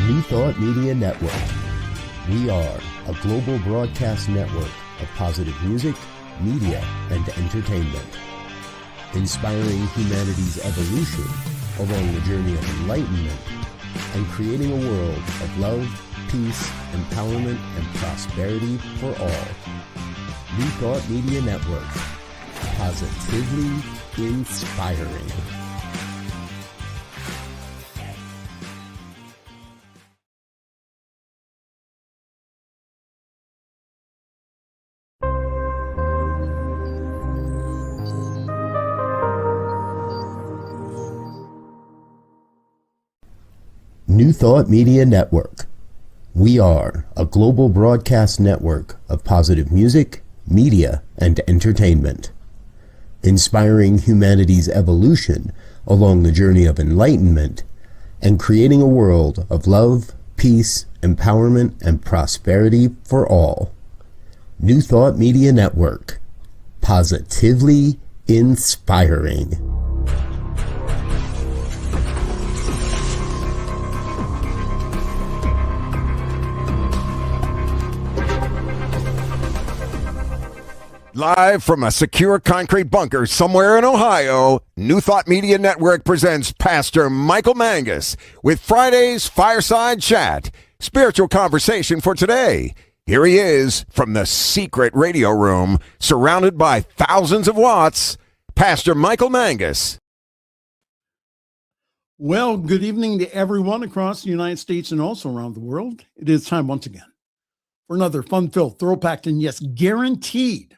New Thought Media Network. We are a global broadcast network of positive music, media, and entertainment, inspiring humanity's evolution along the journey of enlightenment and creating a world of love, peace, empowerment, and prosperity for all. New Thought Media Network. Positively inspiring. New Thought Media Network. We are a global broadcast network of positive music, media, and entertainment, inspiring humanity's evolution along the journey of enlightenment and creating a world of love, peace, empowerment, and prosperity for all. New Thought Media Network. Positively inspiring. Live from a secure concrete bunker somewhere in Ohio, New Thought Media Network presents Pastor Michael Mangus with Friday's Fireside Chat, spiritual conversation for today. Here he is from the secret radio room, surrounded by thousands of watts, Pastor Michael Mangus. Well, good evening to everyone across the United States and also around the world. It is time once again for another fun-filled, thrill-packed, and yes, guaranteed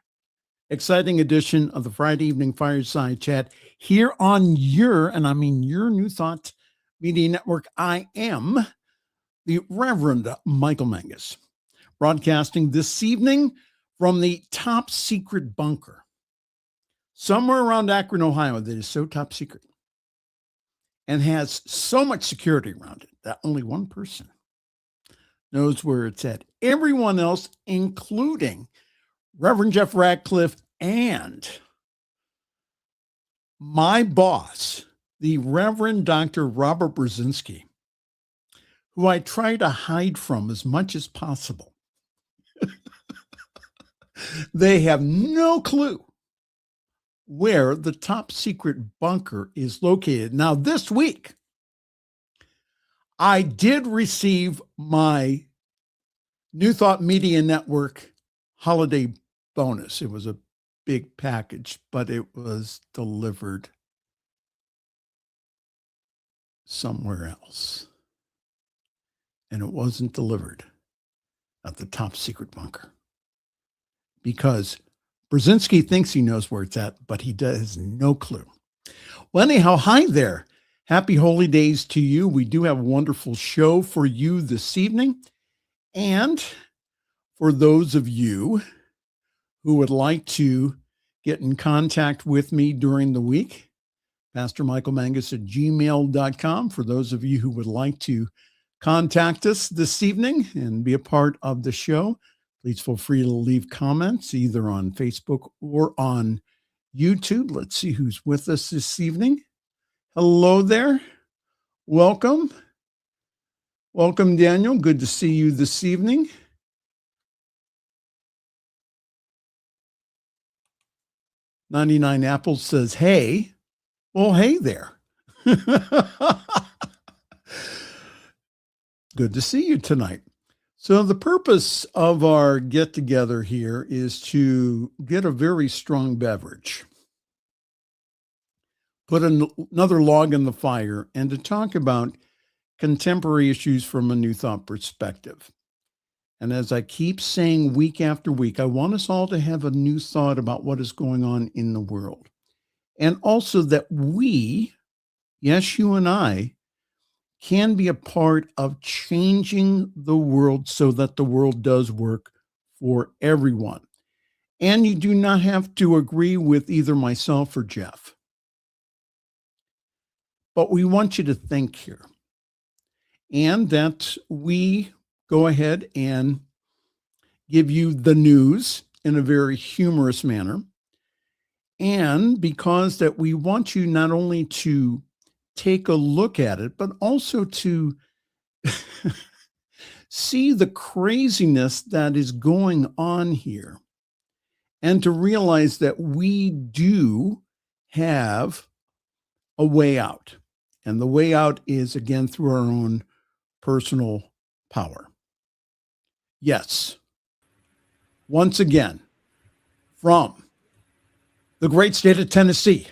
exciting edition of the Friday evening Fireside Chat here on your, and I mean your New Thought Media Network. I am the Reverend Michael Mangus, broadcasting this evening from the top secret bunker somewhere around Akron, Ohio, that is so top secret and has so much security around it that only one person knows where it's at. Everyone else, including Reverend Jeff Radcliff and my boss, the Reverend Dr. Robert Brzezinski, who I try to hide from as much as possible. They have no clue where the top secret bunker is located. Now, this week, I did receive my New Thought Media Network holiday bonus. It was a big package, but it was delivered somewhere else. And it wasn't delivered at the top secret bunker because Brzezinski thinks he knows where it's at, but he has no clue. Well, anyhow, hi there. Happy holy days to you. We do have a wonderful show for you this evening. And for those of you who would like to get in contact with me during the week, pastormichaelmangus@gmail.com. For those of you who would like to contact us this evening and be a part of the show, please feel free to leave comments either on Facebook or on YouTube. Let's see who's with us this evening. Hello there. Welcome. Welcome, Daniel. Good to see you this evening. $99 Apples says, hey. Well, hey there. Good to see you tonight. So the purpose of our get-together here is to get a very strong beverage, put another log in the fire, and to talk about contemporary issues from a New Thought perspective. And as I keep saying week after week, I want us all to have a new thought about what is going on in the world. And also that we, yes, you and I, can be a part of changing the world so that the world does work for everyone. And you do not have to agree with either myself or Jeff. But we want you to think here. And that we go ahead and give you the news in a very humorous manner. And because that we want you not only to take a look at it, but also to see the craziness that is going on here and to realize that we do have a way out. And the way out is, again, through our own personal power. Yes. Once again, from the great state of Tennessee,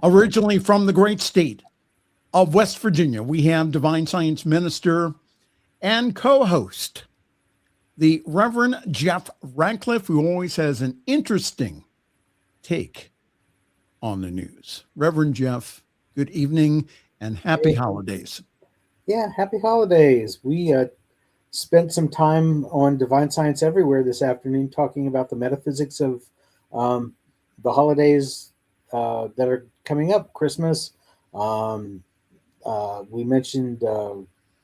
originally from the great state of West Virginia, we have divine science minister and co-host, the Reverend Jeff Radcliff, who always has an interesting take on the news. Reverend Jeff, good evening and happy holidays. Yeah, happy holidays. We spent some time on Divine Science Everywhere this afternoon talking about the metaphysics of the holidays that are coming up, Christmas. We mentioned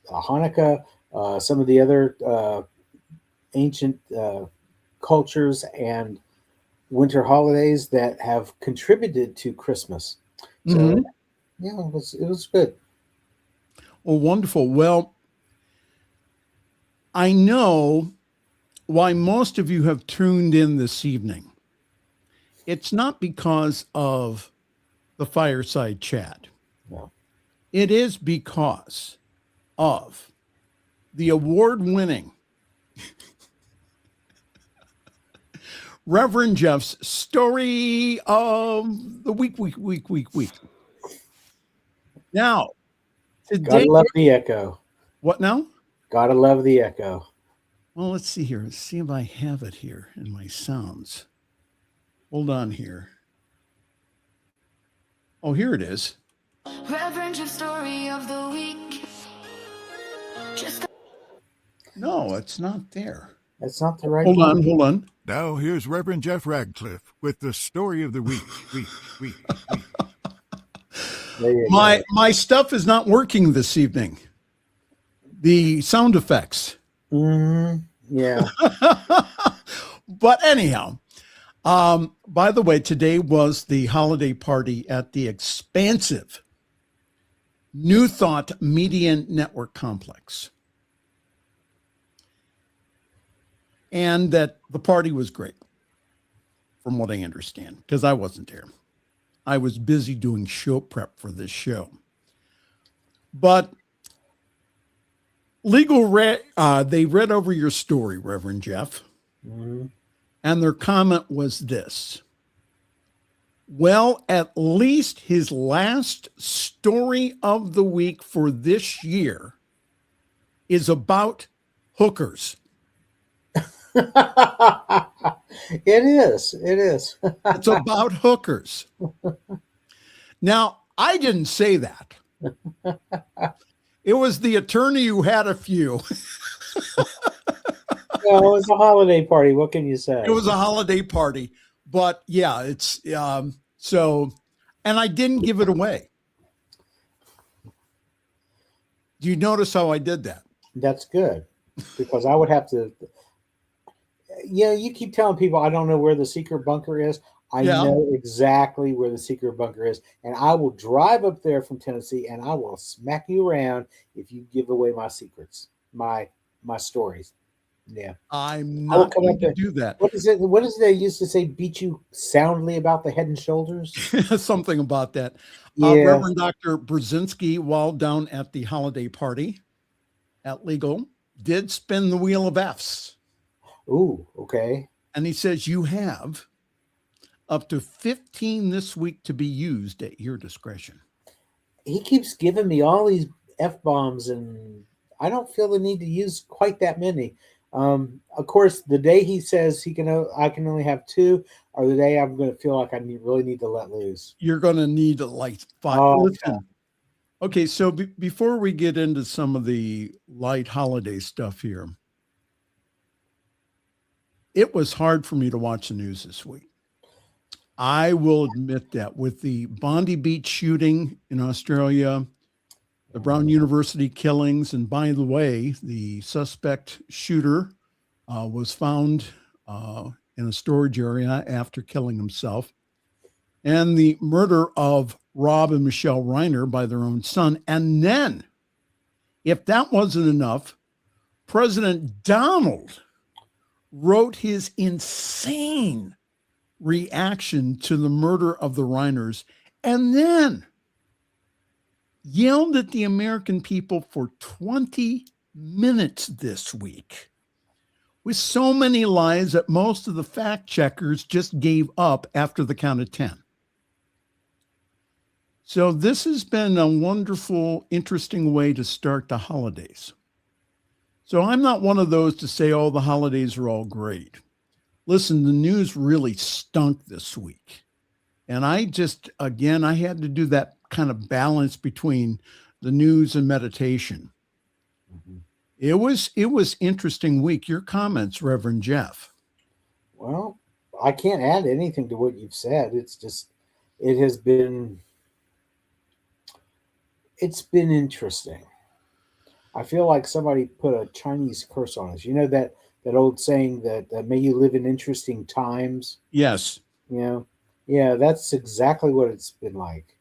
Hanukkah, some of the other ancient cultures and winter holidays that have contributed to Christmas. So, yeah, it was good. Well, wonderful. Well, I know why most of you have tuned in this evening. It's not because of the Fireside Chat. No. It is because of the award-winning Reverend Jeff's story of the week. Now, today, Gotta love the echo. what now? Gotta love the echo. Well, let's see here. Let's see if I have it here in my sounds. Hold on here. Oh, here it is. Reverend Jeff's story of the week. No, it's not there. That's not the right Hold one. on. Now here's Reverend Jeff Radcliff with the story of the week. There you go. My stuff is not working this evening. The sound effects. Yeah. But anyhow, by the way, today was the holiday party at the expansive New Thought Media Network Complex. And that the party was great, from what I understand, because I wasn't there. I was busy doing show prep for this show. But they read over your story, Reverend Jeff, and their comment was this. Well, at least his last story of the week for this year is about hookers. It is. It's about hookers. Now, I didn't say that. It was the attorney who had a few. Well, it was a holiday party. What can you say? It was a holiday party. But yeah, it's so, and I didn't give it away. Do you notice how I did that? That's good, because I would have to. Yeah, you keep telling people I don't know where the secret bunker is. I know exactly where the secret bunker is, and I will drive up there from Tennessee, and I will smack you around if you give away my secrets, my stories. Yeah, I'm not going to do that. What is it? What is it they used to say? Beat you soundly about the head and shoulders. Something about that. Yeah. Reverend Dr. Brzezinski, while down at the holiday party at Legal, did spin the wheel of F's. Ooh, okay. And he says you have up to 15 this week to be used at your discretion. He keeps giving me all these F-bombs, and I don't feel the need to use quite that many. Of course, the day he says I can only have 2, or the day I'm going to feel like I really need to let loose. You're going to need like 5. Oh, Listen. Okay, so before we get into some of the light holiday stuff here, it was hard for me to watch the news this week. I will admit that, with the Bondi Beach shooting in Australia, the Brown University killings, and by the way, the suspect shooter was found in a storage area after killing himself, and the murder of Rob and Michelle Reiner by their own son, and then If that wasn't enough, President Donald wrote his insane reaction to the murder of the Reiners and then yelled at the American people for 20 minutes this week with so many lies that most of the fact checkers just gave up after the count of 10. So this has been a wonderful, interesting way to start the holidays. So I'm not one of those to say, oh, the holidays are all great. Listen, the news really stunk this week. And I had to do that kind of balance between the news and meditation. Mm-hmm. It was interesting week. Your comments, Reverend Jeff. Well, I can't add anything to what you've said. It's been interesting. I feel like somebody put a Chinese curse on us. You know that old saying that may you live in interesting times? Yes. Yeah, that's exactly what it's been like.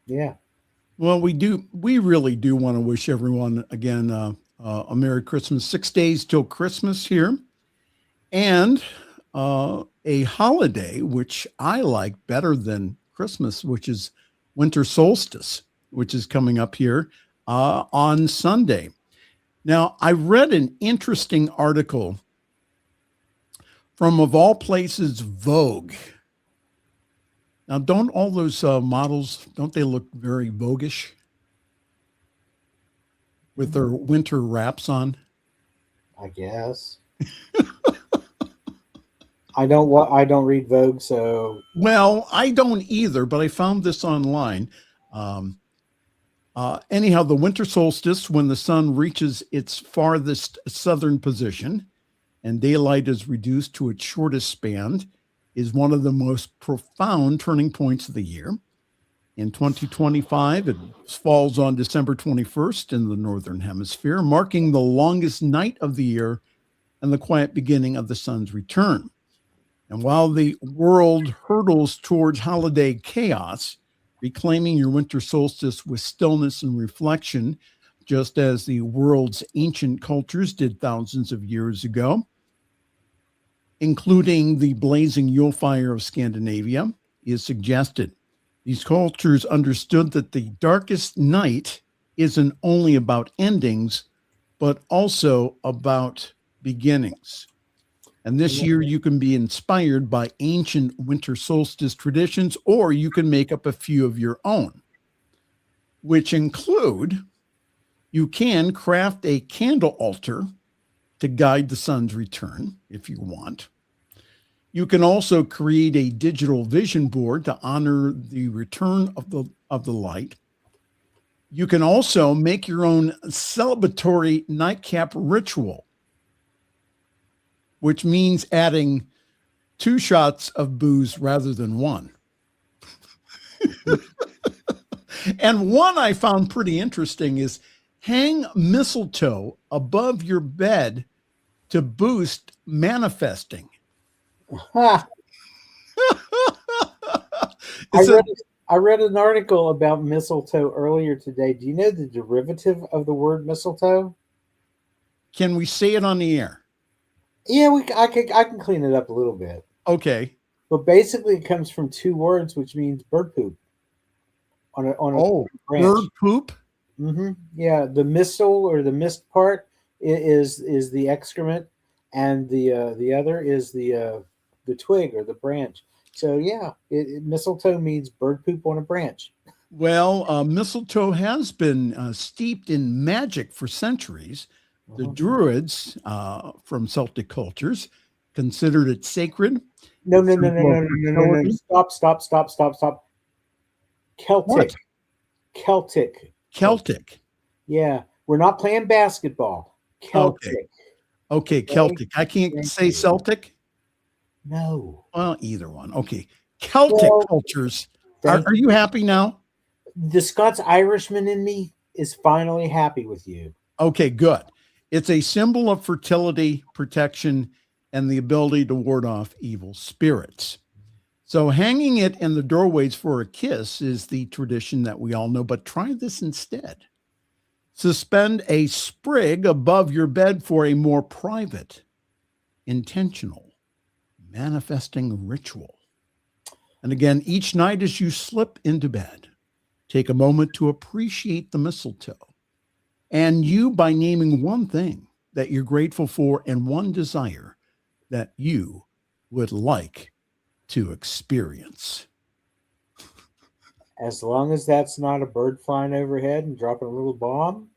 Yeah. Well, we really do want to wish everyone again a Merry Christmas. 6 days till Christmas here, and a holiday which I like better than Christmas, which is winter solstice, which is coming up here on Sunday. Now, I read an interesting article from, of all places, Vogue. Now, don't all those models, don't they look very Vogue-ish with their winter wraps on? I guess. I don't read Vogue, so. Well, I don't either, but I found this online. Anyhow, the winter solstice, when the sun reaches its farthest southern position and daylight is reduced to its shortest span, is one of the most profound turning points of the year. In 2025, it falls on December 21st in the Northern Hemisphere, marking the longest night of the year and the quiet beginning of the sun's return. And while the world hurtles towards holiday chaos, reclaiming your winter solstice with stillness and reflection, just as the world's ancient cultures did thousands of years ago, including the blazing Yule fire of Scandinavia, is suggested. These cultures understood that the darkest night isn't only about endings, but also about beginnings. And this year you can be inspired by ancient winter solstice traditions, or you can make up a few of your own, which include, you can craft a candle altar to guide the sun's return if you want. You can also create a digital vision board to honor the return of the light. You can also make your own celebratory nightcap ritual, which means adding 2 shots of booze rather than 1. And one I found pretty interesting is hang mistletoe above your bed to boost manifesting. I read an article about mistletoe earlier today. Do you know the derivative of the word mistletoe? Can we say it on the air? Yeah, I can clean it up a little bit. Okay. But basically it comes from 2 words, which means bird poop. On a branch. Bird poop? Mm-hmm. Yeah, the mistle or the mist part is the excrement, and the other is the twig or the branch. So yeah, mistletoe means bird poop on a branch. Well, mistletoe has been steeped in magic for centuries. The Druids from Celtic cultures considered it sacred. No. Stop. Celtic. What? Celtic. Yeah, we're not playing basketball. Celtic. Okay, Celtic. I can't say Celtic. No. Well, either one. Okay. Celtic cultures. Are you happy now? The Scots-Irishman in me is finally happy with you. Okay, good. It's a symbol of fertility, protection, and the ability to ward off evil spirits. So hanging it in the doorways for a kiss is the tradition that we all know, but try this instead. Suspend a sprig above your bed for a more private, intentional, manifesting ritual. And again, each night as you slip into bed, take a moment to appreciate the mistletoe. And you, by naming one thing that you're grateful for and one desire that you would like to experience. As long as that's not a bird flying overhead and dropping a little bomb.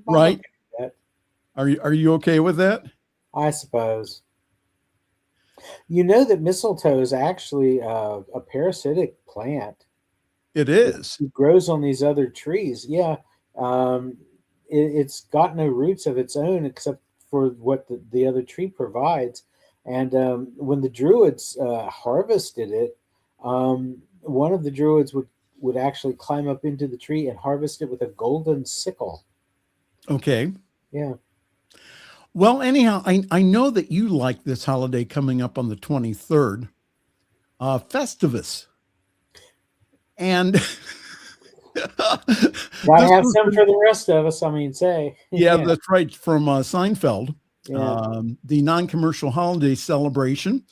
Right. That, Are you okay with that? I suppose. You know that mistletoe is actually a parasitic plant. It is. It grows on these other trees. Yeah. It's got no roots of its own except for what the other tree provides. And when the Druids harvested it, one of the Druids would actually climb up into the tree and harvest it with a golden sickle. Okay. Yeah. Well, anyhow, I know that you like this holiday coming up on the 23rd, Festivus. And gotta have some for the rest of us, I mean, say. Yeah, that's right, from Seinfeld. Yeah. The non-commercial holiday celebration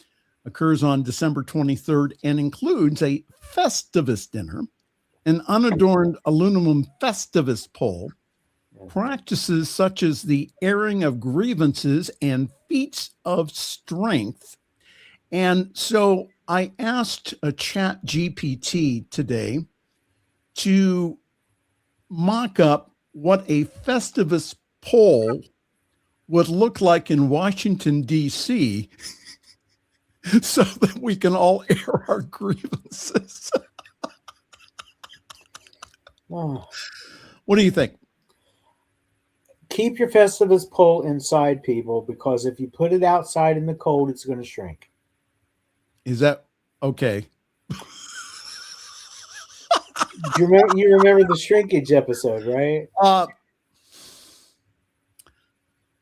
occurs on December 23rd and includes a Festivus dinner, an unadorned aluminum Festivus pole, practices such as the airing of grievances and feats of strength. And so I asked a chat GPT today to mock up what a Festivus pole would look like in Washington, D.C., so that we can all air our grievances. Oh. What do you think? Keep your Festivus pole inside, people, because if you put it outside in the cold, it's going to shrink. Is that okay? You remember the shrinkage episode, right?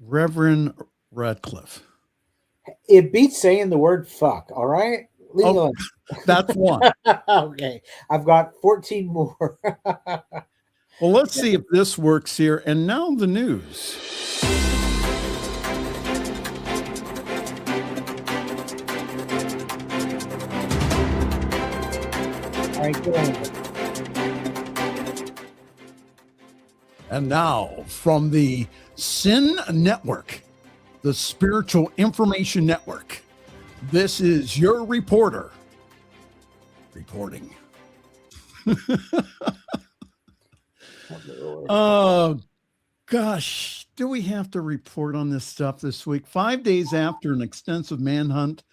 Reverend Radcliff. It beats saying the word fuck, all right? Legal. That's one. Okay. I've got 14 more. Well, let's see if this works here. And now the news. All right, go ahead. And now from the Sin Network, the Spiritual Information Network, this is your reporter reporting. Oh, gosh. Do we have to report on this stuff this week? 5 days after an extensive manhunt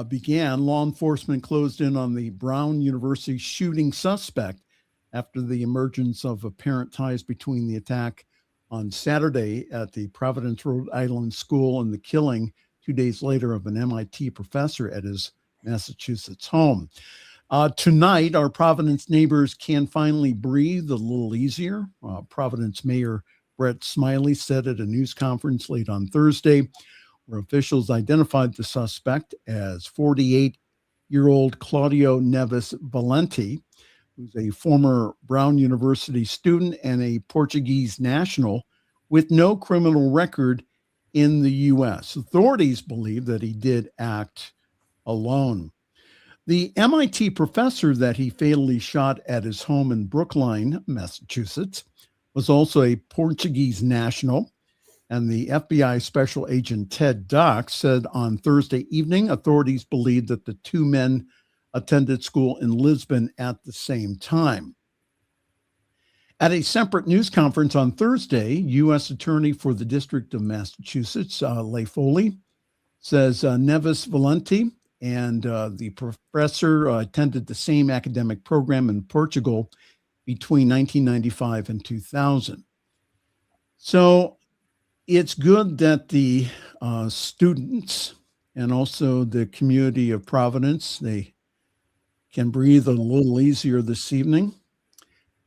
began, law enforcement closed in on the Brown University shooting suspect after the emergence of apparent ties between the attack on Saturday at the Providence, Rhode Island school and the killing 2 days later of an MIT professor at his Massachusetts home. Tonight, our Providence neighbors can finally breathe a little easier. Providence Mayor Brett Smiley said at a news conference late on Thursday, where officials identified the suspect as 48-year-old Claudio Neves Valente, who's a former Brown University student and a Portuguese national with no criminal record in the U.S. Authorities believe that he did act alone. The MIT professor that he fatally shot at his home in Brookline, Massachusetts, was also a Portuguese national, and the FBI Special Agent Ted Dock said on Thursday evening authorities believe that the two men attended school in Lisbon at the same time. At a separate news conference on Thursday, U.S. Attorney for the District of Massachusetts, Leigh Foley, says Neves Valente and the professor attended the same academic program in Portugal between 1995 and 2000. So it's good that the students and also the community of Providence, they can breathe a little easier this evening.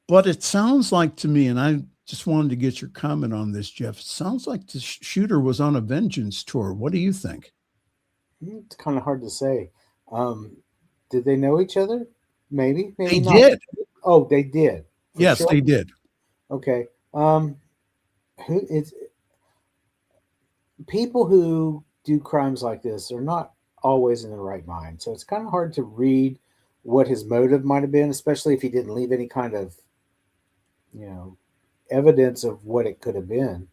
But it sounds like to me, and I just wanted to get your comment on this, Jeff, it sounds like the shooter was on a vengeance tour. What do you think? It's kind of hard to say. Did they know each other? Maybe They not. did. Oh, they did. Yes, sure? they did. Okay. who it's people who do crimes like this are not always in the right mind. So it's kind of hard to read what his motive might have been, especially if he didn't leave any kind of, evidence of what it could have been.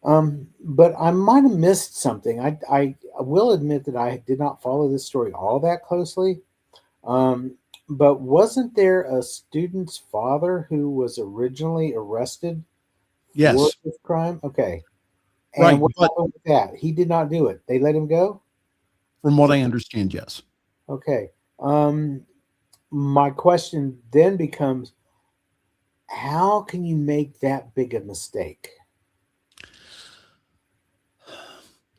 But I might have missed something. I will admit that I did not follow this story all that closely. But wasn't there a student's father who was originally arrested for this crime? Okay. And Right, what but happened with that? He did not do it. They let him go? from what I understand, yes. Okay. My question then becomes, how can you make that big a mistake?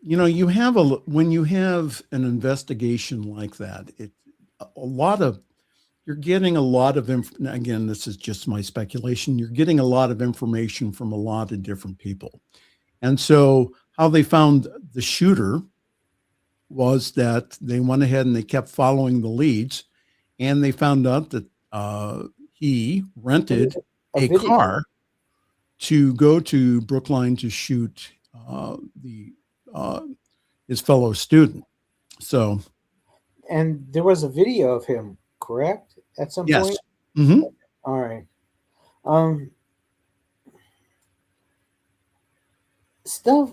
You have when you have an investigation like that, you're getting a lot of again, this is just my speculation. You're getting a lot of information from a lot of different people. And so how they found the shooter was that they went ahead and they kept following the leads, and they found out that he rented a car to go to Brookline to shoot his fellow student. So, and there was a video of him, correct? At some yes. point? Mm-hmm. All right.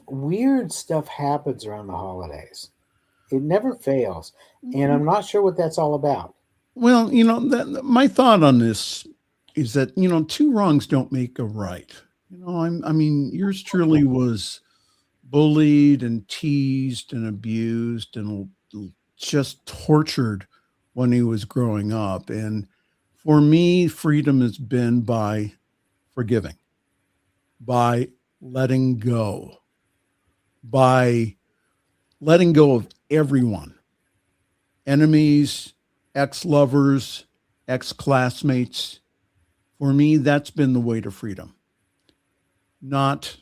Weird stuff happens around the holidays. It never fails. And I'm not sure what that's all about. Well, my thought on this is that, two wrongs don't make a right. I mean, yours truly was bullied and teased and abused and just tortured when he was growing up. And for me, freedom has been by forgiving, by letting go, by letting go of everyone, enemies, ex-lovers, ex-classmates. For me, that's been the way to freedom. Not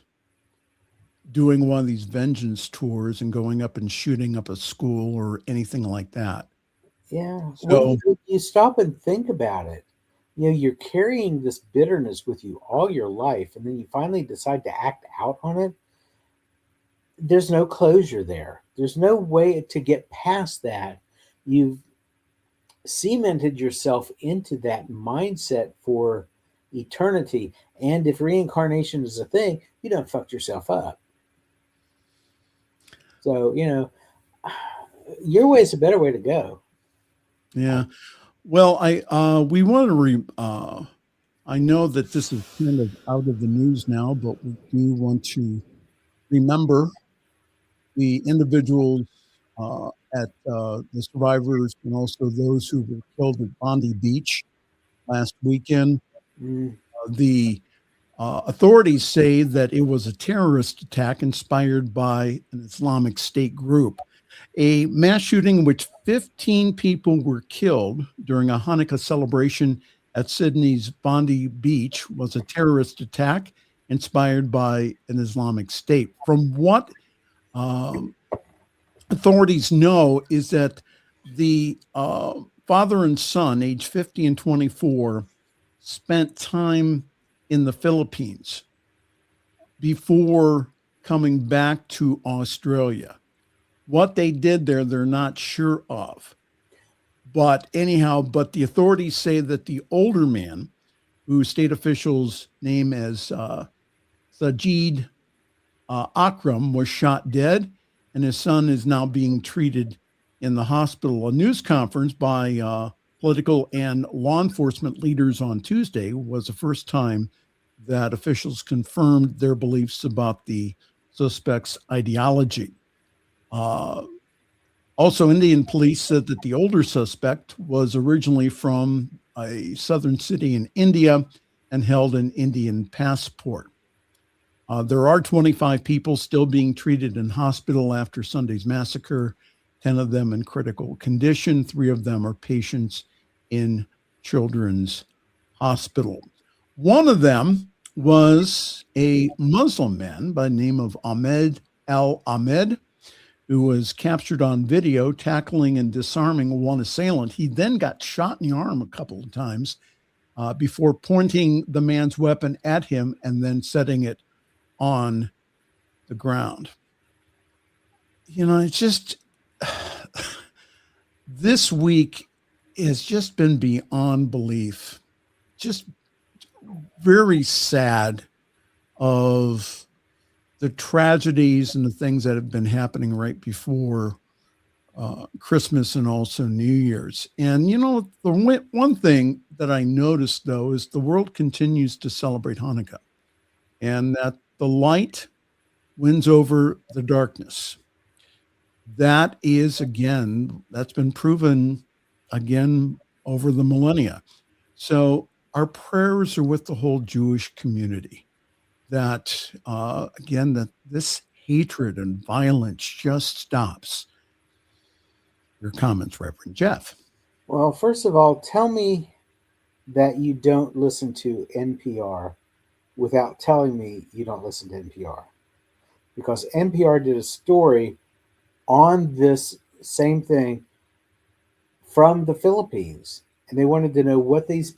doing one of these vengeance tours and going up and shooting up a school or anything like that. Yeah. So well, you stop and think about it. You're carrying this bitterness with you all your life, and then you finally decide to act out on it. There's no closure there. There's no way to get past that. You've cemented yourself into that mindset for eternity. And if reincarnation is a thing, you done fucked yourself up. So, your way is a better way to go. Yeah. Well, we want to I know that this is kind of out of the news now, but we do want to remember the individuals at the survivors and also those who were killed at Bondi Beach last weekend. The authorities say that it was a terrorist attack inspired by an Islamic State group. A mass shooting in which 15 people were killed during a Hanukkah celebration at Sydney's Bondi Beach was a terrorist attack inspired by an Islamic State. From what authorities know is that the father and son, age 50 and 24, spent time in the Philippines before coming back to Australia. What they did there, they're not sure of. But anyhow, the authorities say that the older man, who state officials name as Sajid Akram, was shot dead, and his son is now being treated in the hospital. A news conference by political and law enforcement leaders on Tuesday was the first time that officials confirmed their beliefs about the suspect's ideology. Also, Indian police said that the older suspect was originally from a southern city in India and held an Indian passport. There are 25 people still being treated in hospital after Sunday's massacre, 10 of them in critical condition. 3 of them are patients in Children's Hospital. One of them was a Muslim man by the name of Ahmed Al-Ahmed, who was captured on video tackling and disarming one assailant. He then got shot in the arm a couple of times before pointing the man's weapon at him and then setting it on the ground. You know, it's just this week has just been beyond belief. Just very sad of the tragedies and the things that have been happening right before Christmas and also New Year's. And, you know, the one thing that I noticed, though, is the world continues to celebrate Hanukkah, and that the light wins over the darkness. That is, again, that's been proven again over the millennia. So our prayers are with the whole Jewish community that, again, that this hatred and violence just stops. Your comments, Reverend Jeff. Well, first of all, tell me that you don't listen to NPR without telling me you don't listen to NPR. Because NPR did a story on this same thing from the Philippines. And they wanted to know what these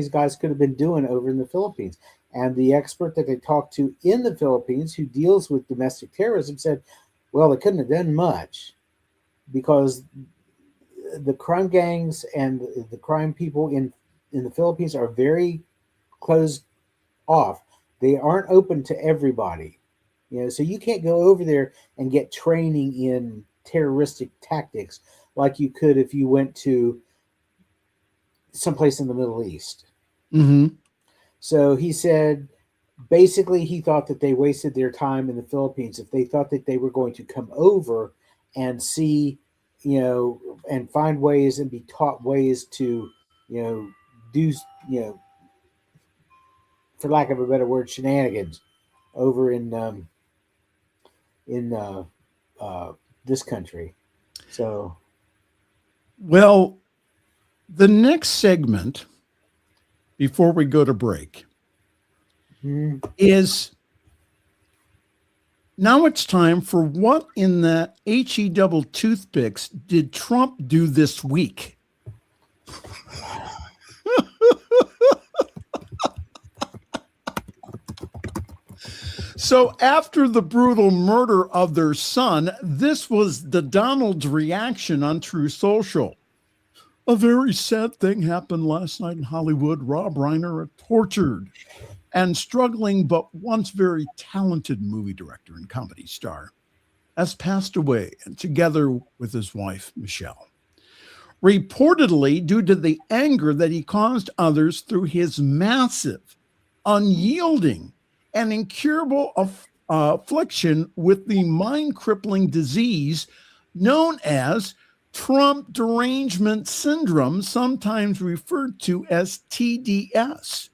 guys could have been doing over in the Philippines. And the expert that they talked to in the Philippines who deals with domestic terrorism said, well, they couldn't have done much because the crime gangs and the crime people in the Philippines are very closed off. They aren't open to everybody. You know, so you can't go over there and get training in terroristic tactics like you could if you went to someplace in the Middle East. Mm-hmm. So he said, basically, he thought that they wasted their time in the Philippines if they thought that they were going to come over and see, you know, and find ways and be taught ways to, you know, do, you know, for lack of a better word, shenanigans over in this country. So, well, the next segment before we go to break is now it's time for what in the HE double toothpicks did Trump do this week? So after the brutal murder of their son, this was the Donald's reaction on Truth Social. A very sad thing happened last night in Hollywood. Rob Reiner, a tortured and struggling but once very talented movie director and comedy star, has passed away, and together with his wife, Michelle. Reportedly, due to the anger that he caused others through his massive, unyielding, and incurable affliction with the mind-crippling disease known as Trump derangement syndrome, sometimes referred to as TDS.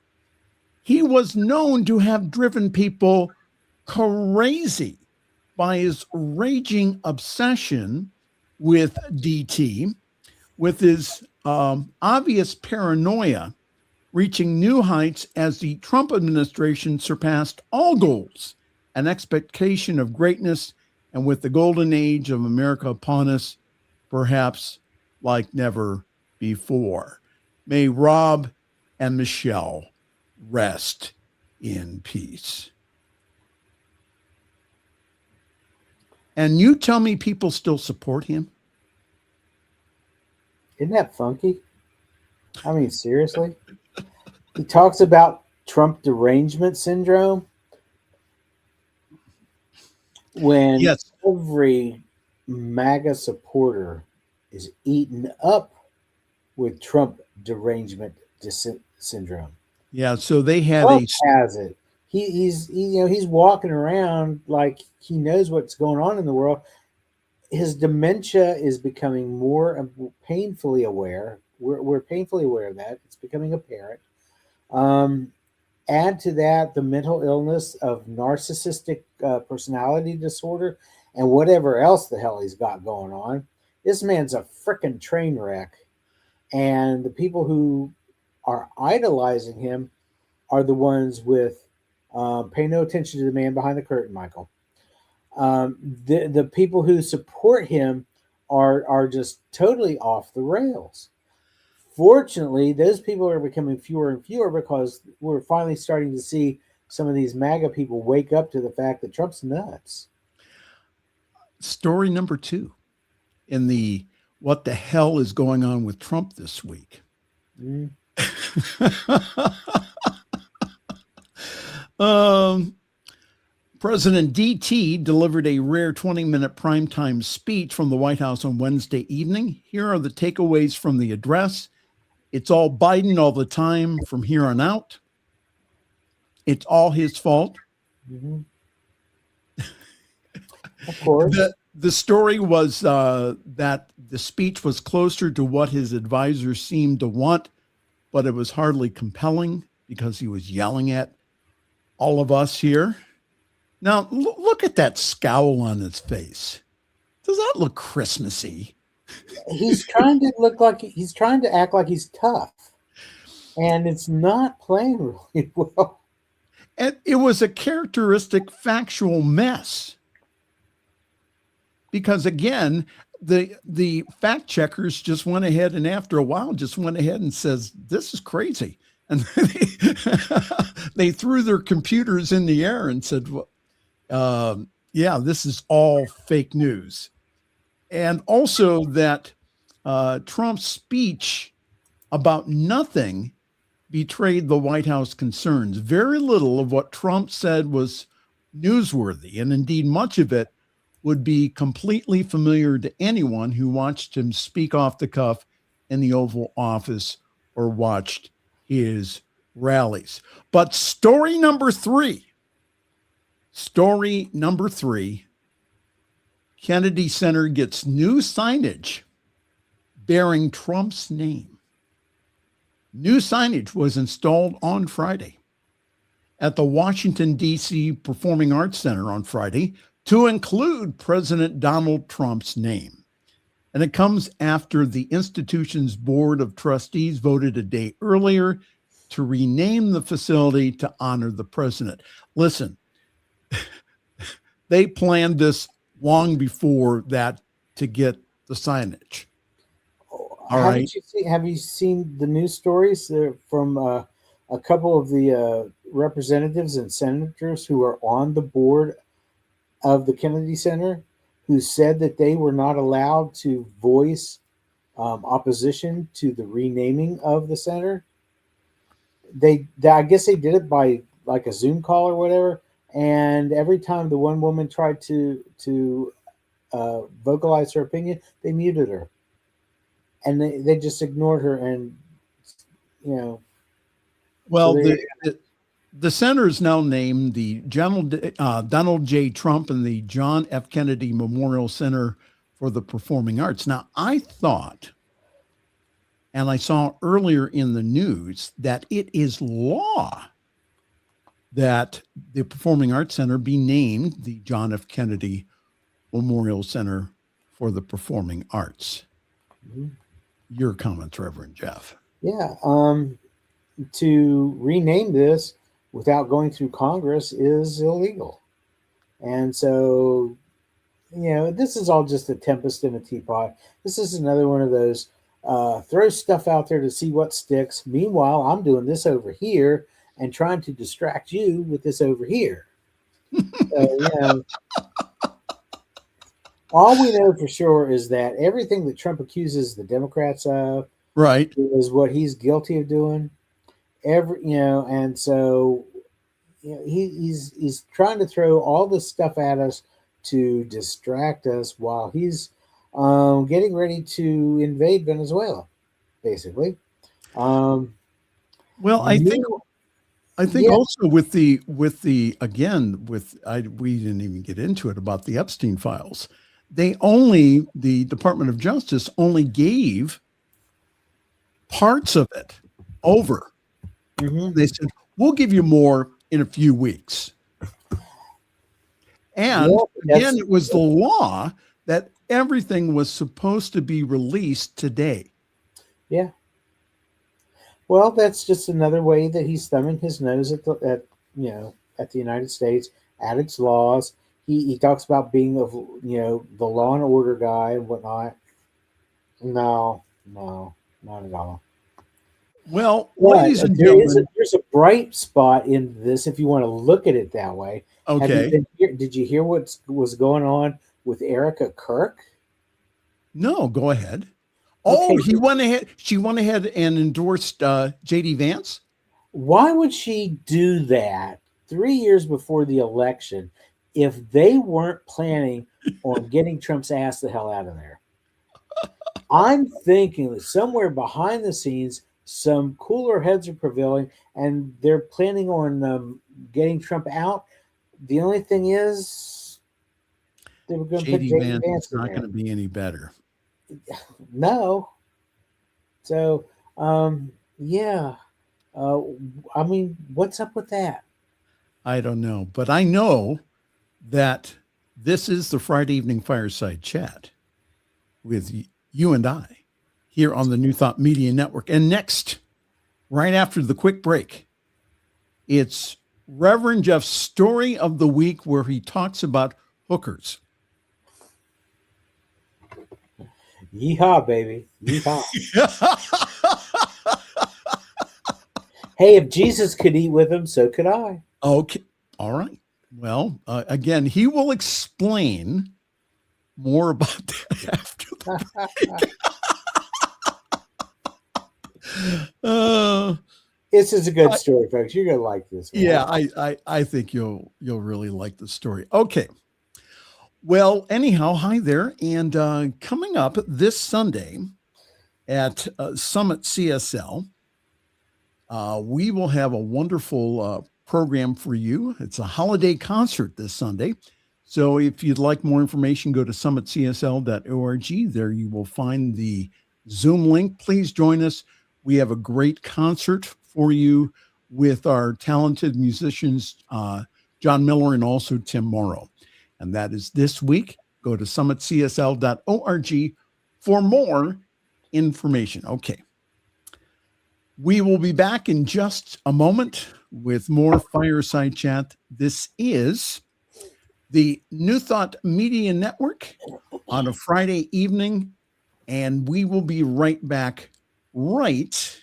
He was known to have driven people crazy by his raging obsession with DT, with his obvious paranoia reaching new heights as the Trump administration surpassed all goals and expectation of greatness, and with the golden age of America upon us, perhaps like never before. May Rob and Michelle rest in peace. And you tell me people still support him? isn't that funky? I mean, seriously? He talks about Trump derangement syndrome when Yes. every MAGA supporter is eaten up with Trump derangement syndrome. Yeah, so they have Trump has it. He's walking around like he knows what's going on in the world. His dementia is becoming more painfully aware. We're painfully aware of that. It's becoming apparent. Add to that the mental illness of narcissistic personality disorder and whatever else the hell he's got going on. This man's a frickin' train wreck. And the people who are idolizing him are the ones with pay no attention to the man behind the curtain, Michael. The people who support him are just totally off the rails. Fortunately, those people are becoming fewer and fewer because we're finally starting to see some of these MAGA people wake up to the fact that Trump's nuts. Story number 2 in the what the hell is going on with Trump this week. President DT delivered a rare 20-minute primetime speech from the White House on Wednesday evening. Here are the takeaways from the address. It's all Biden all the time from here on out. It's all his fault. Mm-hmm. Of course. The story was that the speech was closer to what his advisors seemed to want, but it was hardly compelling because he was yelling at all of us here. Now, look at that scowl on his face. Does that look Christmassy? He's trying to act like he's tough, and it's not playing really well. And it was a characteristic factual mess. Because again, the fact checkers just went ahead and after a while just went ahead and says, this is crazy. And they threw their computers in the air and said, yeah, this is all fake news. And also that Trump's speech about nothing betrayed the White House concerns. Very little of what Trump said was newsworthy, and indeed much of it would be completely familiar to anyone who watched him speak off the cuff in the Oval Office or watched his rallies. But story number 3, Kennedy Center gets new signage bearing Trump's name. New signage was installed on Friday at the Washington, D.C. Performing Arts Center on Friday to include President Donald Trump's name. And it comes after the institution's board of trustees voted a day earlier to rename the facility to honor the president. Listen, they planned this long before that to get the signage. All right. Have you seen the news stories from a couple of the representatives and senators who are on the board of the Kennedy Center who said that they were not allowed to voice opposition to the renaming of the center? I guess they did it by like a Zoom call or whatever. And every time the one woman tried to vocalize her opinion, they muted her. And they just ignored her. And, you know. Well, so the center is now named the Donald J. Trump and the John F. Kennedy Memorial Center for the Performing Arts. Now, I thought, and I saw earlier in the news, that it is law that the Performing Arts Center be named the John F. Kennedy Memorial Center for the Performing Arts. Mm-hmm. Your comments, Reverend Jeff. Yeah. To rename this without going through Congress is illegal. And so, you know, this is all just a tempest in a teapot. This is another one of those throw stuff out there to see what sticks. Meanwhile, I'm doing this over here and trying to distract you with this over here. So, you know, all we know for sure is that everything that Trump accuses the Democrats of, right, is what he's guilty of doing. And so, you know, he's trying to throw all this stuff at us to distract us while he's getting ready to invade Venezuela, basically. Well, I think also we didn't even get into it about the Epstein files. The Department of Justice only gave parts of it over. Mm-hmm. They said, we'll give you more in a few weeks. And again, it was the law that everything was supposed to be released today. Yeah. Well, that's just another way that he's thumbing his nose at the United States, at its laws. He talks about being the law and order guy and whatnot. No, not at all. Well, But ladies and gentlemen. there's a bright spot in this if you want to look at it that way. Okay. Did you hear what was going on with Erica Kirk? No, go ahead. Okay. Oh, she went ahead and endorsed JD Vance. Why would she do that 3 years before the election if they weren't planning on getting Trump's ass the hell out of there? I'm thinking that somewhere behind the scenes, some cooler heads are prevailing, and they're planning on getting Trump out. The only thing is, they were going to put JD Vance is not going to be any better. No. So, yeah. I mean, what's up with that? I don't know, but I know that this is the Friday evening fireside chat with you and I here on the New Thought Media Network. And next, right after the quick break, it's Reverend Jeff's story of the week, where he talks about hookers. Yeehaw, baby. Yeehaw. Hey, if Jesus could eat with him, so could I. Okay. All right. Well, again, he will explain more about that after the break. This is a good story, folks. You're gonna like this one. Yeah, I think you'll really like the story. Okay. Well, anyhow, hi there. And coming up this Sunday at Summit CSL, we will have a wonderful program for you. It's a holiday concert this Sunday. So if you'd like more information, go to summitcsl.org. There you will find the Zoom link. Please join us. We have a great concert for you with our talented musicians, John Miller and also Tim Morrow. And that is this week. Go to summitcsl.org for more information. Okay. We will be back in just a moment with more Fireside Chat. This is the New Thought Media Network on a Friday evening, and we will be right back right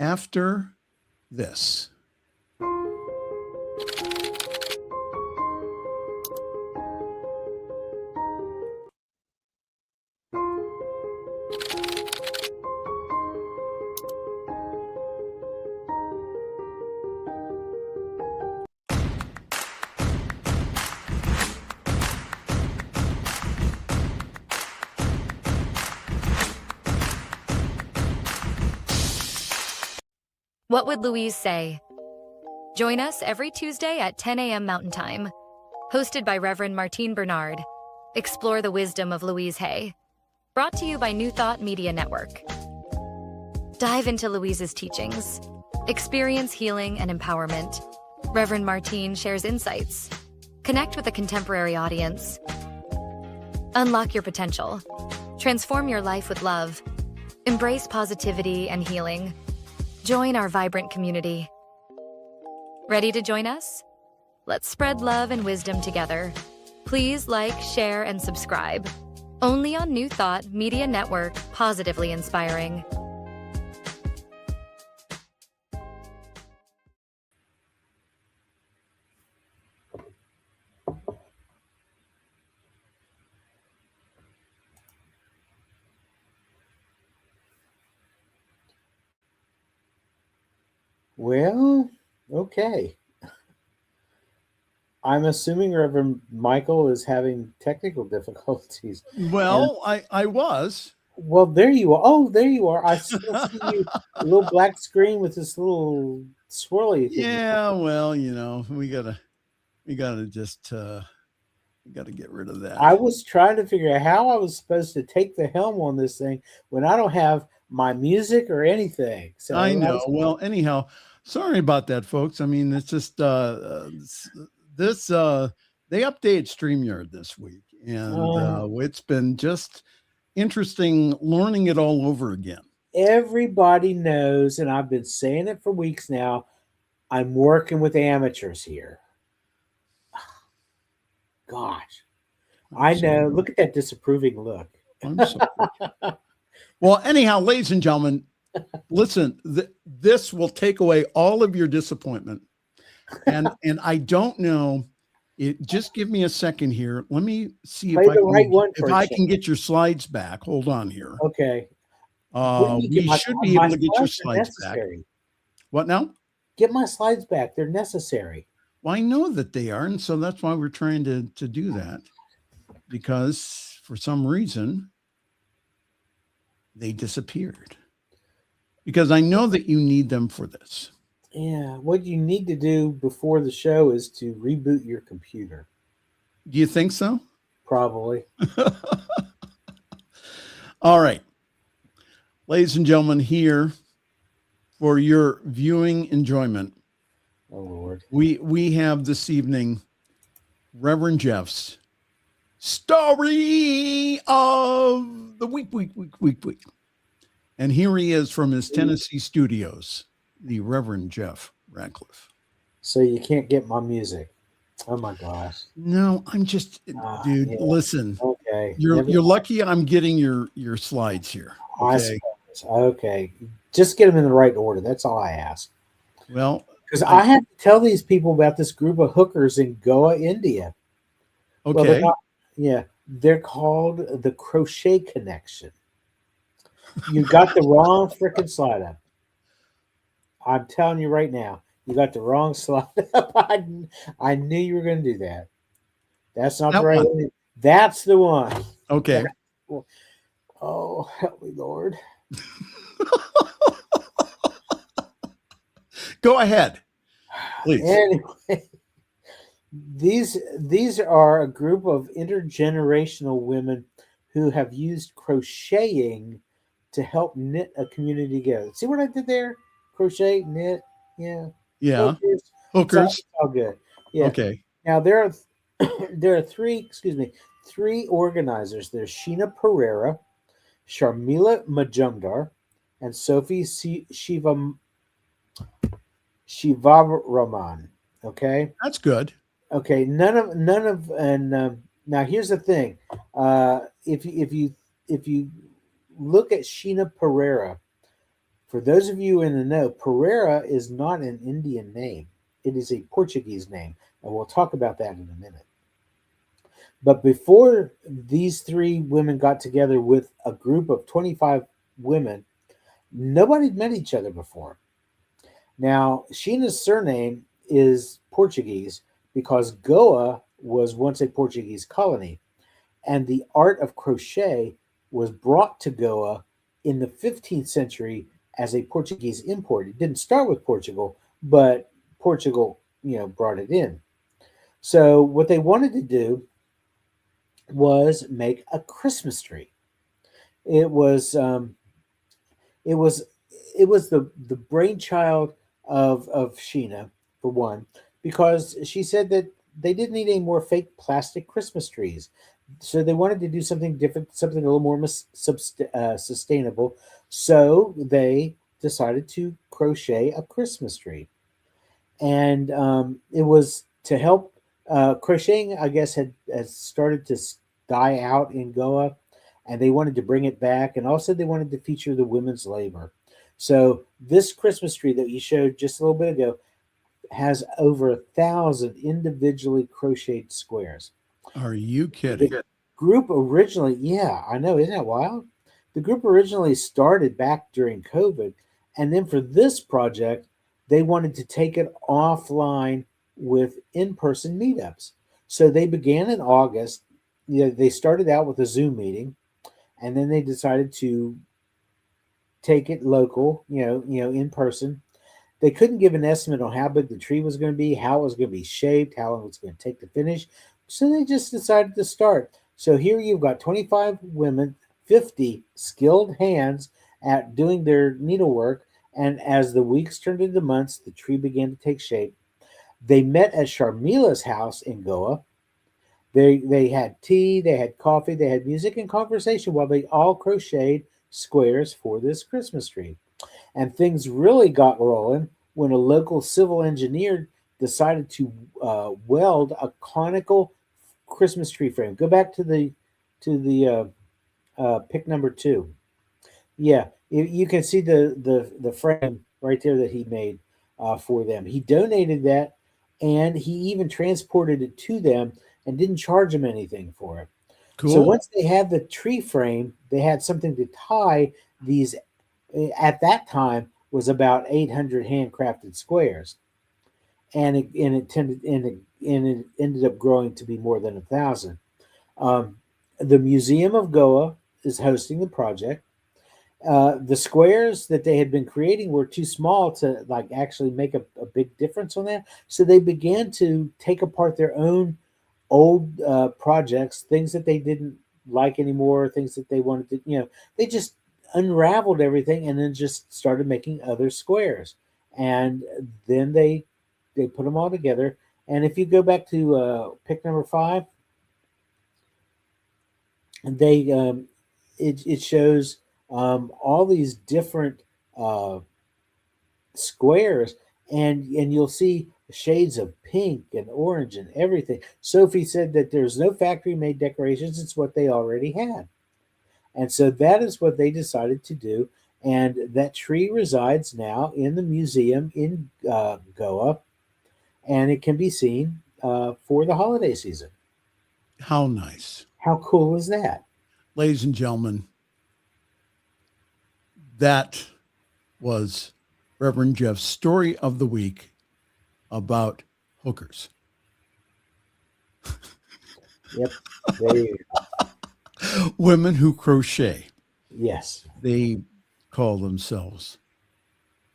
after this. What would Louise say? Join us every Tuesday at 10 a.m. Mountain Time. Hosted by Reverend Martine Bernard. Explore the wisdom of Louise Hay. Brought to you by New Thought Media Network. Dive into Louise's teachings. Experience healing and empowerment. Reverend Martine shares insights. Connect with a contemporary audience. Unlock your potential. Transform your life with love. Embrace positivity and healing. Join our vibrant community. Ready to join us? Let's spread love and wisdom together. Please like, share, and subscribe. Only on New Thought Media Network, positively inspiring. Well, okay. I'm assuming Reverend Michael is having technical difficulties. Well, I was. Well, there you are. Oh, there you are. I still see you, a little black screen with this little swirly thing. Yeah, well, we gotta just we gotta get rid of that. I was trying to figure out how I was supposed to take the helm on this thing when I don't have my music or anything. So I know. Well, anyhow, sorry about that, folks. I mean, it's just this they updated StreamYard this week, and it's been just interesting learning it all over again. Everybody knows, and I've been saying it for weeks now, I'm working with amateurs here. Gosh, I know. Look at that disapproving look. I'm sorry. Well, anyhow, ladies and gentlemen, Listen, this will take away all of your disappointment. And I don't know. Just give me a second here. Let me see Play if I can get your slides back. Hold on here. Okay. We should be able to get your slides back. What now? Get my slides back. They're necessary. Well, I know that they are, and so that's why we're trying to do that, because for some reason they disappeared. Because I know that you need them for this. Yeah, what you need to do before the show is to reboot your computer. Do you think so? Probably. All right. Ladies and gentlemen, here for your viewing enjoyment. Oh, Lord. We have this evening Reverend Jeff's story of the week. And here he is from his Tennessee studios, the Reverend Jeff Radcliff. So you can't get my music. Oh my gosh. No, I'm just, dude, yeah. Listen. Okay. You're lucky I'm getting your slides here. Okay. Okay. Just get them in the right order. That's all I ask. Well, because I have to tell these people about this group of hookers in Goa, India. Okay. Well, they're called the Crochet Connection. You got the wrong freaking slide up. I'm telling you right now, you got the wrong slide up. I knew you were going to do that. That's not the right one. That's the one. Okay. Oh, help me, Lord. Go ahead, please. Anyway, these are a group of intergenerational women who have used crocheting to help knit a community together. See what I did there? Crochet, knit, yeah. Hookers. It's all good. Yeah. Okay. Now there are three organizers. There's Sheena Pereira, Sharmila Majumdar, and Sophie Shivaraman. Okay, that's good. Okay, none of, and now here's the thing. If you look at Sheena Pereira, for those of you in the know, Pereira is not an Indian name. It is a Portuguese name, and we'll talk about that in a minute. But before these three women got together with a group of 25 women, nobody had met each other before. Now, Sheena's surname is Portuguese because Goa was once a Portuguese colony, and the art of crochet was brought to Goa in the 15th century as a Portuguese import. It didn't start with Portugal, but Portugal, brought it in. So what they wanted to do was make a Christmas tree. It was the brainchild of Sheena, for one, because she said that they didn't need any more fake plastic Christmas trees. So they wanted to do something different, something a little more sustainable. So they decided to crochet a Christmas tree. And it was to help. Crocheting, I guess, had started to die out in Goa, and they wanted to bring it back. And also they wanted to feature the women's labor. So this Christmas tree that you showed just a little bit ago has over 1,000 individually crocheted squares. Are you kidding? The group originally, yeah, I know, isn't that wild? The group originally started back during COVID, and then for this project, they wanted to take it offline with in-person meetups. So they began in August. They started out with a Zoom meeting, and then they decided to take it local, in person. They couldn't give an estimate on how big the tree was going to be, how it was going to be shaped, how long it was going to take to finish. So they just decided to start. So here you've got 25 women, 50 skilled hands at doing their needlework. And as the weeks turned into months, the tree began to take shape. They met at Sharmila's house in Goa. They had tea, they had coffee, they had music and conversation while they all crocheted squares for this Christmas tree. And things really got rolling when a local civil engineer decided to weld a conical Christmas tree frame. Go back to the pic number 2. Yeah, you can see the frame right there that he made for them. He donated that, and he even transported it to them and didn't charge them anything for it. So Cool. once they had the tree frame, they had something to tie these. At that time, was about 800 handcrafted squares, and it ended up growing to be more than 1,000. Um, the Museum of Goa is hosting the project. The squares that they had been creating were too small to like actually make a big difference on that. So they began to take apart their own old projects, things that they didn't like anymore, things that they wanted to, they just unraveled everything and then just started making other squares. And then they put them all together. And if you go back to pick number 5, they it shows all these different uh, squares, and you'll see shades of pink and orange and everything. Sophie said that there's no factory made decorations; it's what they already had, and so that is what they decided to do. And that tree resides now in the museum in Goa, and it can be seen for the holiday season. How nice. How cool is that? Ladies and gentlemen, that was Reverend Jeff's story of the week about hookers. Yep. There you go. Women who crochet. Yes. They call themselves.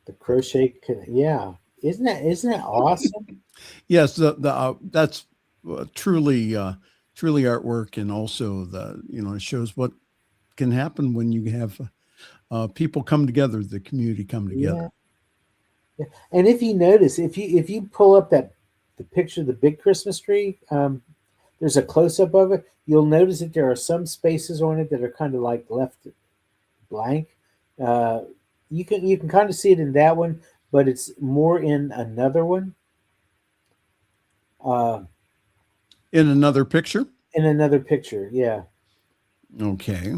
The crochet. Yeah. Isn't that awesome? Yes, that's truly artwork, and also it shows what can happen when you have people come together, the community come together. Yeah. And if you notice, if you pull up the picture of the big Christmas tree, there's a close up of it. You'll notice that there are some spaces on it that are kind of like left blank. You can kind of see it in that one, but it's more in another one. In another picture? In another picture, yeah. Okay.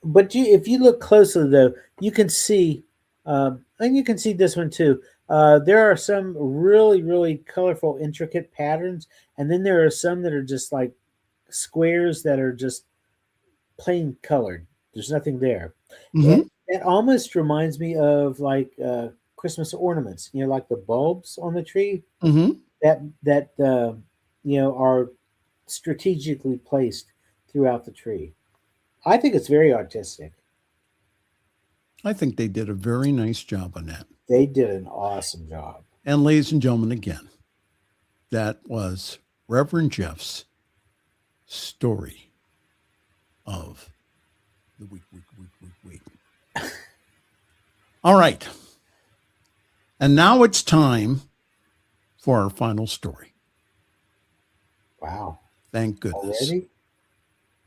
But if you look closely, though, you can see, and you can see this one too. There are some really, really colorful, intricate patterns, and then there are some that are just like squares that are just plain colored. There's nothing there. Mm-hmm. And it almost reminds me of like Christmas ornaments, like the bulbs on the tree Mm-hmm. that are strategically placed throughout the tree. I think it's very artistic. I think they did a very nice job on that. They did an awesome job. And ladies and gentlemen, again, that was Reverend Jeff's story of the week. All right. And now it's time for our final story. Wow. Thank goodness. Already?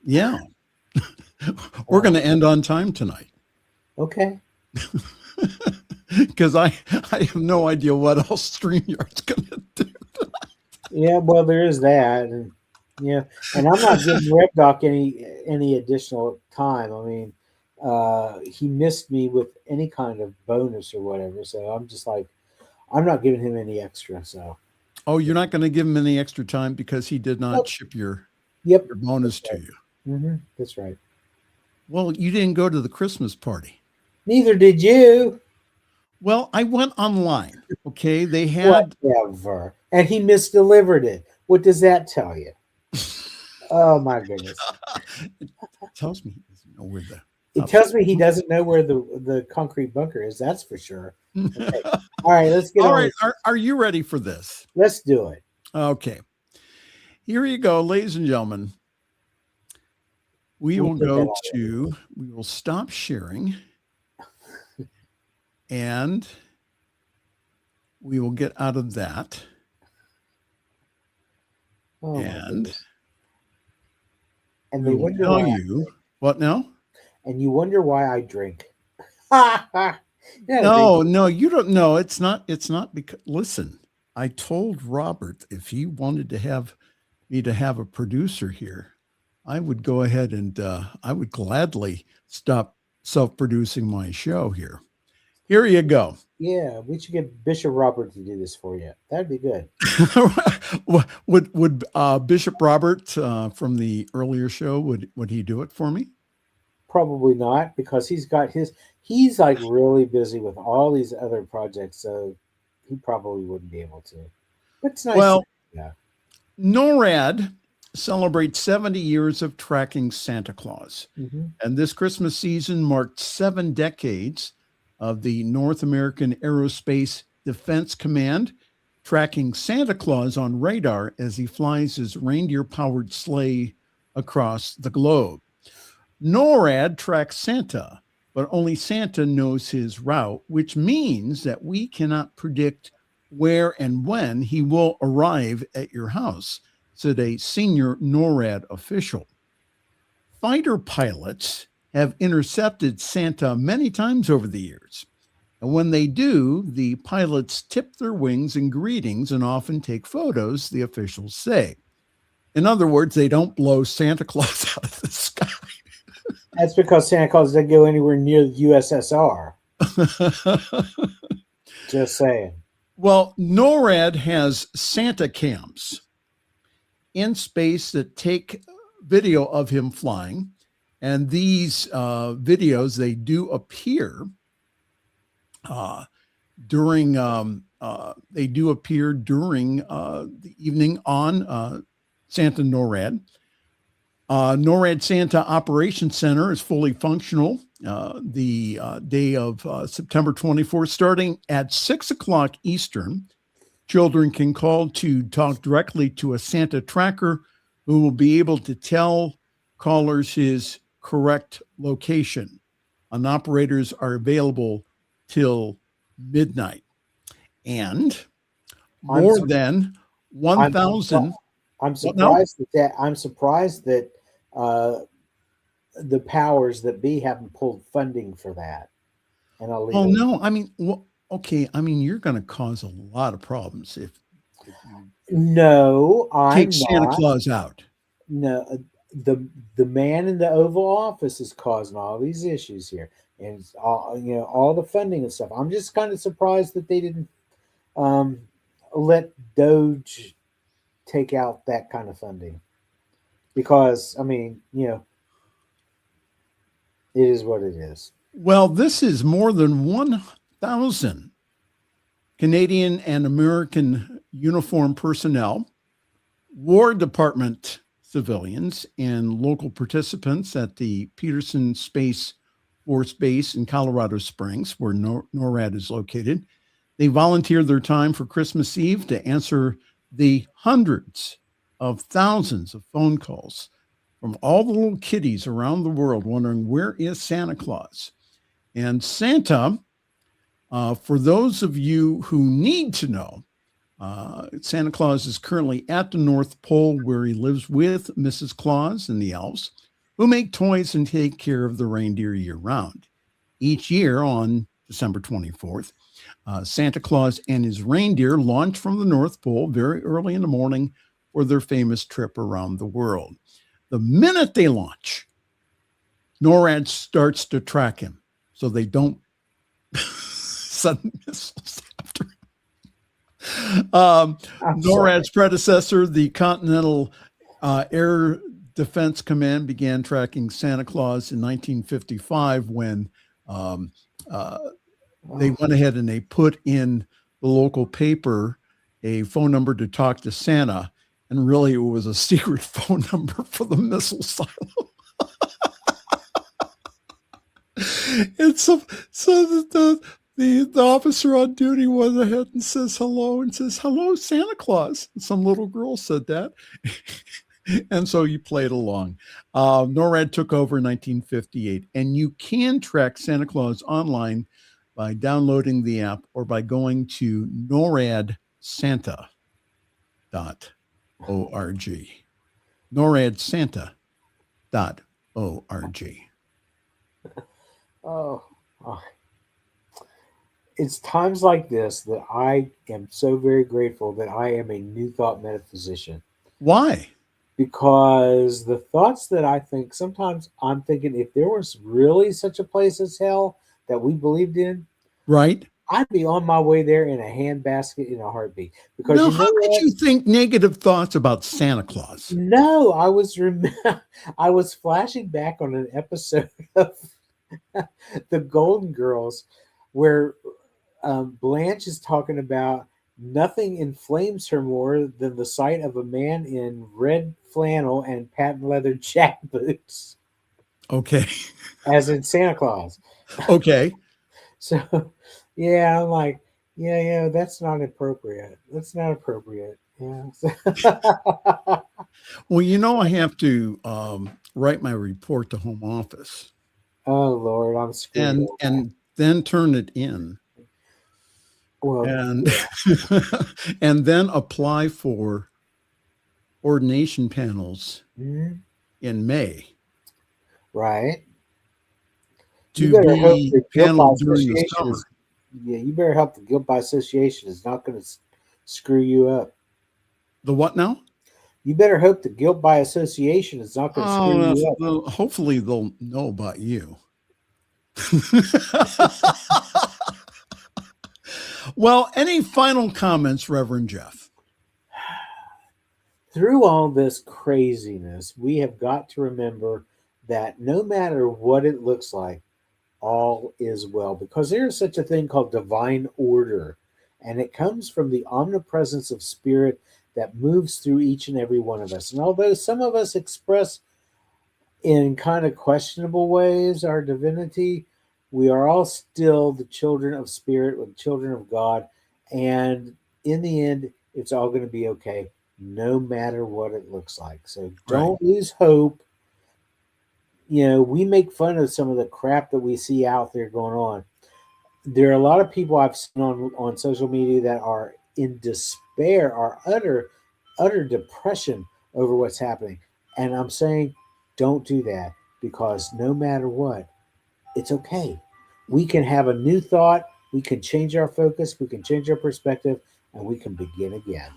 Yeah. We're going to end on time tonight. Okay. Because I have no idea what else StreamYard's going to do tonight. Yeah, well, there is that. And and I'm not giving Red Doc any additional time. I mean, he missed me with any kind of bonus or whatever. So I'm just like, I'm not giving him any extra. So. Oh, you're not going to give him any extra time because he did not ship your bonus to you. Mm-hmm. That's right. Well, you didn't go to the Christmas party. Neither did you. Well, I went online. Okay, they had whatever, and he misdelivered it. What does that tell you? Oh my goodness! It tells me he doesn't know where It tells me he doesn't know where the concrete bunker is. That's for sure. Okay. All right, let's get on. All right, are you ready for this? Let's do it. Okay. Here you go, ladies and gentlemen. We will stop sharing, and we will get out of that. Oh, and they wonder tell why you what now? And you wonder why I drink. No, you don't know. It's not because, listen, I told Robert if he wanted to have me to have a producer here, I would go ahead and I would gladly stop self-producing my show here. Here you go. Yeah, we should get Bishop Robert to do this for you. That'd be good. Would Bishop Robert from the earlier show, would he do it for me? Probably not, because he's like really busy with all these other projects, so he probably wouldn't be able to. But it's nice. Well, yeah. NORAD celebrates 70 years of tracking Santa Claus. Mm-hmm. And this Christmas season marked 7 decades of the North American Aerospace Defense Command tracking Santa Claus on radar as he flies his reindeer-powered sleigh across the globe. NORAD tracks Santa, but only Santa knows his route, which means that we cannot predict where and when he will arrive at your house, said a senior NORAD official. Fighter pilots have intercepted Santa many times over the years. And when they do, the pilots tip their wings in greetings and often take photos, the officials say. In other words, they don't blow Santa Claus out of the sky. That's because Santa Claus doesn't go anywhere near the USSR. Just saying. Well, NORAD has Santa cams in space that take video of him flying. And these videos, they do appear during the evening on Santa NORAD. NORAD Santa Operations Center is fully functional the day of September 24th, starting at 6 o'clock Eastern. Children can call to talk directly to a Santa tracker who will be able to tell callers his correct location. And operators are available till midnight. And more than 1,000. I'm surprised that the powers that be haven't pulled funding for that. And I'll leave Oh it. no, I mean, okay, I mean, you're going to cause a lot of problems if you No, take Santa Claus out. No, the man in the Oval Office is causing all these issues here, and all the funding and stuff. I'm just kind of surprised that they didn't let Doge take out that kind of funding, because I mean, it is what it is. Well, this is more than 1,000 Canadian and American uniformed personnel, War Department civilians, and local participants at the Peterson Space Force Base in Colorado Springs, where NORAD is located. They volunteered their time for Christmas Eve to answer the hundreds of thousands of phone calls from all the little kiddies around the world wondering, where is Santa Claus? And Santa, for those of you who need to know, Santa Claus is currently at the North Pole, where he lives with Mrs. Claus and the elves, who make toys and take care of the reindeer year-round. Each year on December 24th, Santa Claus and his reindeer launch from the North Pole very early in the morning for their famous trip around the world. The minute they launch, NORAD starts to track him so they don't send missiles after him. NORAD's predecessor, the Continental Air Defense Command, began tracking Santa Claus in 1955 when they went ahead and they put in the local paper a phone number to talk to Santa, and really it was a secret phone number for the missile silo. And so the officer on duty went ahead and says hello, Santa Claus. And some little girl said that. And so you played along. NORAD took over in 1958, and you can track Santa Claus online by downloading the app or by going to noradsanta.org. noradsanta.org. Oh, it's times like this that I am so very grateful that I am a New Thought metaphysician. Why? because the thoughts that I think, sometimes I'm thinking, if there was really such a place as hell that we believed in, Right. I'd be on my way there in a handbasket in a heartbeat. Because Now, you know how could what? you think negative thoughts about Santa Claus? No, I was flashing back on an episode of The Golden Girls where Blanche is talking about nothing inflames her more than the sight of a man in red flannel and patent leather jack boots, Okay. as in Santa Claus. Okay. So, yeah, I'm like, yeah, that's not appropriate. That's not appropriate. Yeah. Well, I have to write my report to home office Oh Lord, I'm screwed and up. and then turn it in Well, and yeah, and then apply for ordination panels mhm, in May right. You to better hope be the guilt by paneled during the association summer. is. Yeah, you better hope the guilt by association is not going to screw you up. The what now? You better hope the guilt by association is not going to screw Oh, you up. well, hopefully they'll know about you. Well, any final comments, Reverend Jeff? Through all this craziness, we have got to remember that no matter what it looks like, all is well, because there is such a thing called divine order, and it comes from the omnipresence of spirit that moves through each and every one of us. And although some of us express in kind of questionable ways our divinity, we are all still the children of spirit, the children of God, and in the end, it's all going to be okay, no matter what it looks like. So Right. don't lose hope. We make fun of some of the crap that we see out there going on. There are a lot of people I've seen on social media that are in despair, are utter depression over what's happening. And I'm saying, don't do that, because no matter what, it's okay. We can have a new thought, we can change our focus, we can change our perspective, and we can begin again.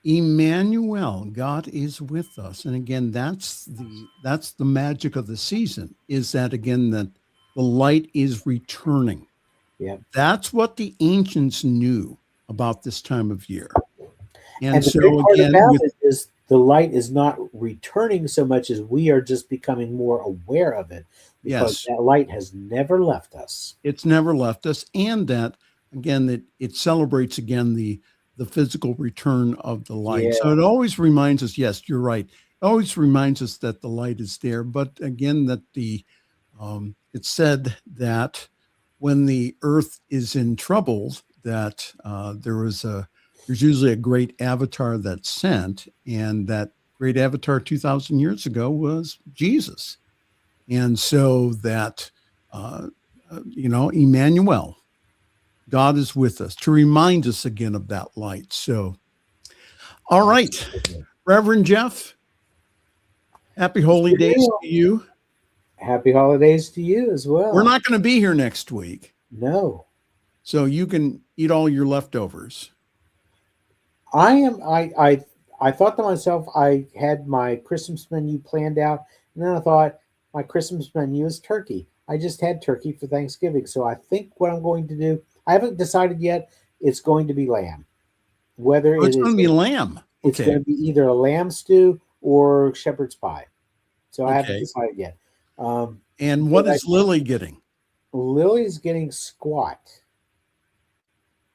Emmanuel, God is with us. And again, that's the magic of the season, is that again that the light is returning. Yeah. That's what the ancients knew about this time of year. And the so big part again, about it is the light is not returning so much as we are just becoming more aware of it, because yes, that light has never left us. it's never left us. And that again, that it celebrates again the physical return of the light. Yeah. So it always reminds us, yes, you're right. It always reminds us that the light is there. But again, that it's said that when the earth is in trouble, that there's usually a great avatar that's sent, and that great avatar 2,000 years ago was Jesus. And so that, Emmanuel, God is with us, to remind us again of that light. So, all right, Reverend Jeff, happy holy days to you. Happy holidays to you as well. We're not going to be here next week, No. so you can eat all your leftovers. I thought to myself, I had my Christmas menu planned out, and then I thought my Christmas menu is turkey. I just had turkey for Thanksgiving, so I think what I'm going to do, I haven't decided yet. It's going to be lamb. Whether it's going to be lamb. It's Okay. going to be either a lamb stew or shepherd's pie. So I haven't Okay. decided yet. And what is Lily getting? Lily's getting squat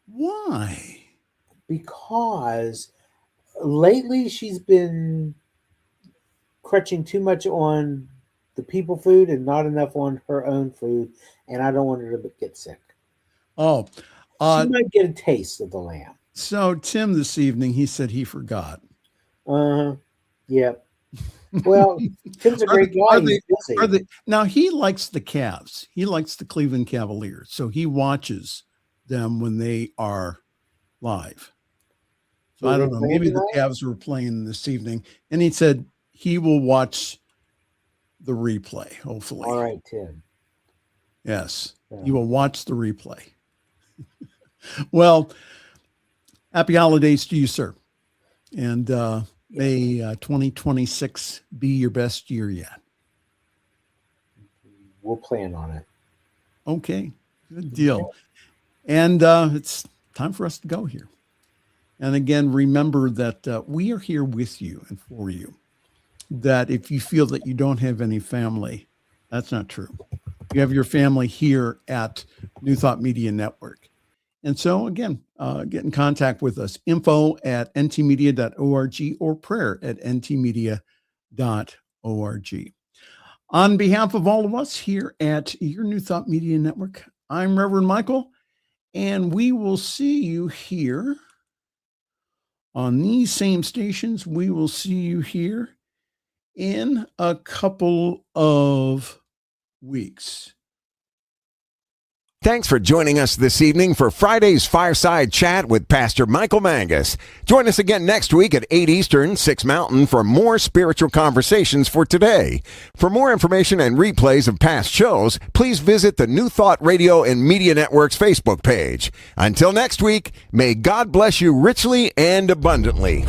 Why? because lately she's been crutching too much on the people food and not enough on her own food, and I don't want her to get sick. Oh, She might get a taste of the lamb. so Tim this evening, he said he forgot. Yep. Well, Tim's a great guy. He's busy. Now he likes the Cavs. He likes the Cleveland Cavaliers, so he watches them when they are live. So Were I they don't know. playing Maybe the tonight? Cavs were playing this evening, and he said he will watch the replay. Hopefully, All right, Tim. yes, Yeah. you will watch the replay. Well, happy holidays to you, sir, and May 2026 be your best year yet. We'll plan on it. Okay, good deal. And it's time for us to go here. And again, remember that we are here with you and for you. That if you feel that you don't have any family, that's not true. You have your family here at New Thought Media Network. And so again, get in contact with us, info@ntmedia.org or prayer@ntmedia.org. On behalf of all of us here at your New Thought Media Network, I'm Reverend Michael, and we will see you here on these same stations. We will see you here in a couple of weeks. Thanks for joining us this evening for Friday's Fireside Chat with Pastor Michael Mangus. Join us again next week at 8 Eastern, 6 Mountain for more spiritual conversations for today. For more information and replays of past shows, please visit the New Thought Radio and Media Network's Facebook page. Until next week, may God bless you richly and abundantly.